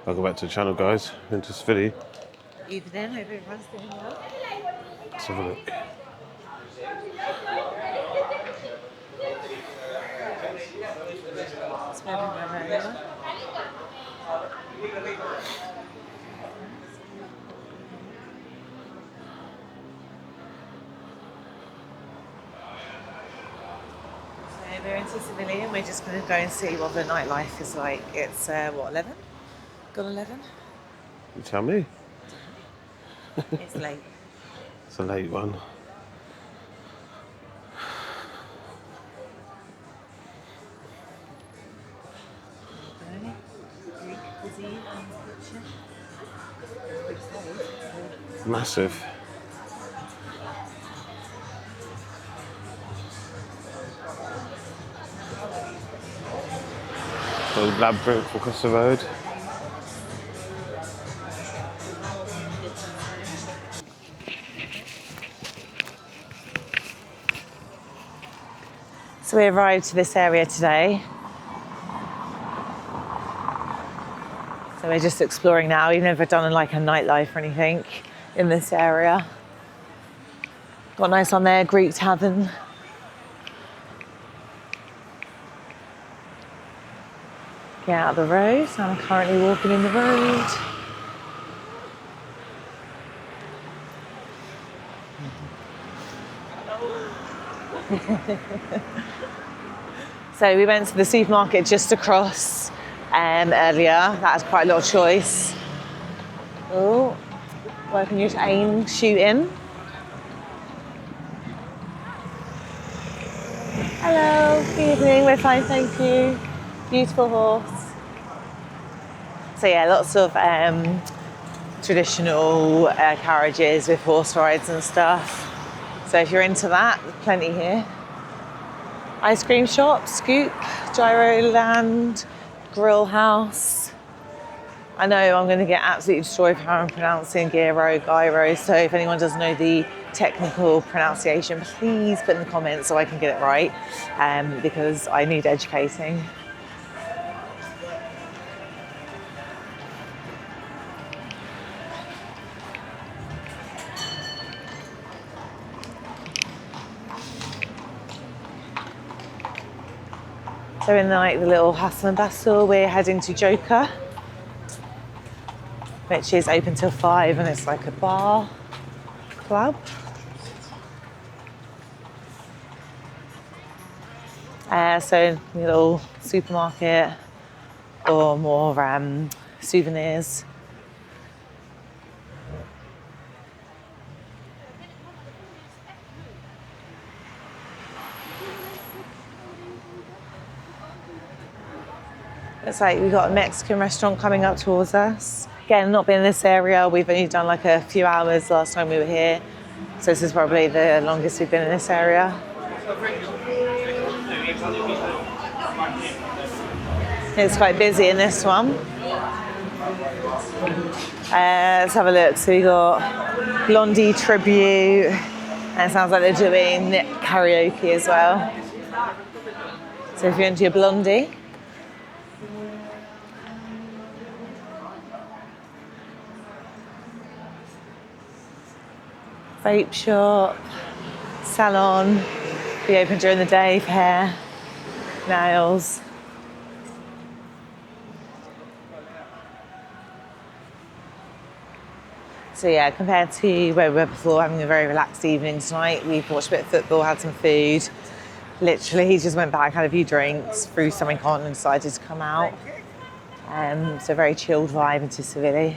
Welcome back to the channel, guys. We're into Tsilivi. Evening, hope everyone's doing well. Let's have a look. That's where we were earlier. So we're into Tsilivi and we're just going to go and see what the nightlife is like. It's, 11? Gone 11? You tell me. It's late. It's a late one. Greek cuisine in the kitchen. Massive. The labyrinth across the road. So we arrived to this area today. So we're just exploring now. We've never done like a nightlife or anything in this area. Got a nice one there, Greek tavern. Get out of the road. So I'm currently walking in the road. So we went to the supermarket just across earlier. That has quite a lot of choice. Oh, working your aim shooting. Hello, good evening. We're fine, thank you. Beautiful horse. So yeah, lots of traditional carriages with horse rides and stuff. So if you're into that, plenty here. Ice cream shop, Scoop, Gyro Land, Grill House. I know I'm going to get absolutely destroyed for how I'm pronouncing gyro. So if anyone does know the technical pronunciation, please put in the comments so I can get it right, because I need educating. So in the little hustle and bustle, we're heading to Joker, which is open till 5 and it's like a bar club. So a little supermarket or more souvenirs. It's like we've got a Mexican restaurant coming up towards us. Again, not been in this area. We've only done like a few hours last time we were here. So this is probably the longest we've been in this area. It's quite busy in this one. Let's have a look. So we got Blondie Tribute. And it sounds like they're doing karaoke as well. So if you're into your Blondie. Vape shop, salon, be open during the day for hair, nails. So yeah, compared to where we were before, having a very relaxed evening tonight, we've watched a bit of football, had some food. Literally just went back, had a few drinks, threw something on and decided to come out. So very chilled vibe into Tsilivi.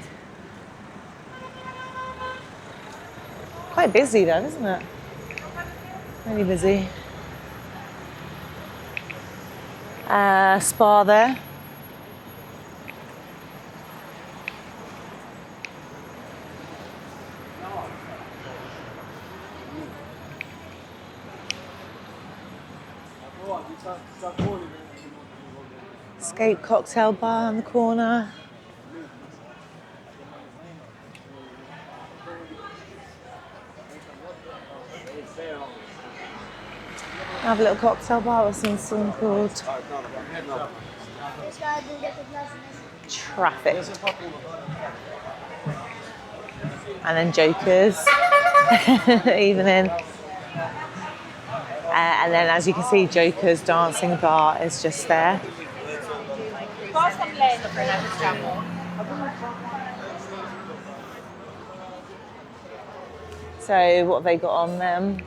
Quite busy though, isn't it? Really busy. Spa there. Escape cocktail bar in the corner. Have a little cocktail bar with something called traffic. And then Jokers, evening. And then as you can see, Jokers Dancing Bar is just there. So what have they got on them?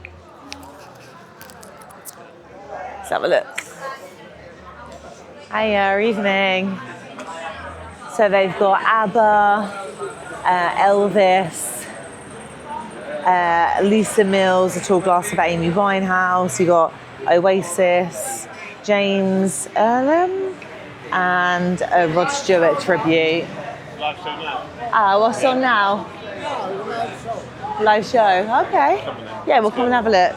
Let's have a look. Hiya, evening. So they've got ABBA, Elvis, Lisa Mills, A Tall Glass of Amy Winehouse. You got Oasis, James Earlham, and a Rod Stewart tribute. Live show now. What's on now? Live show. Okay. Yeah, we'll come and have a look.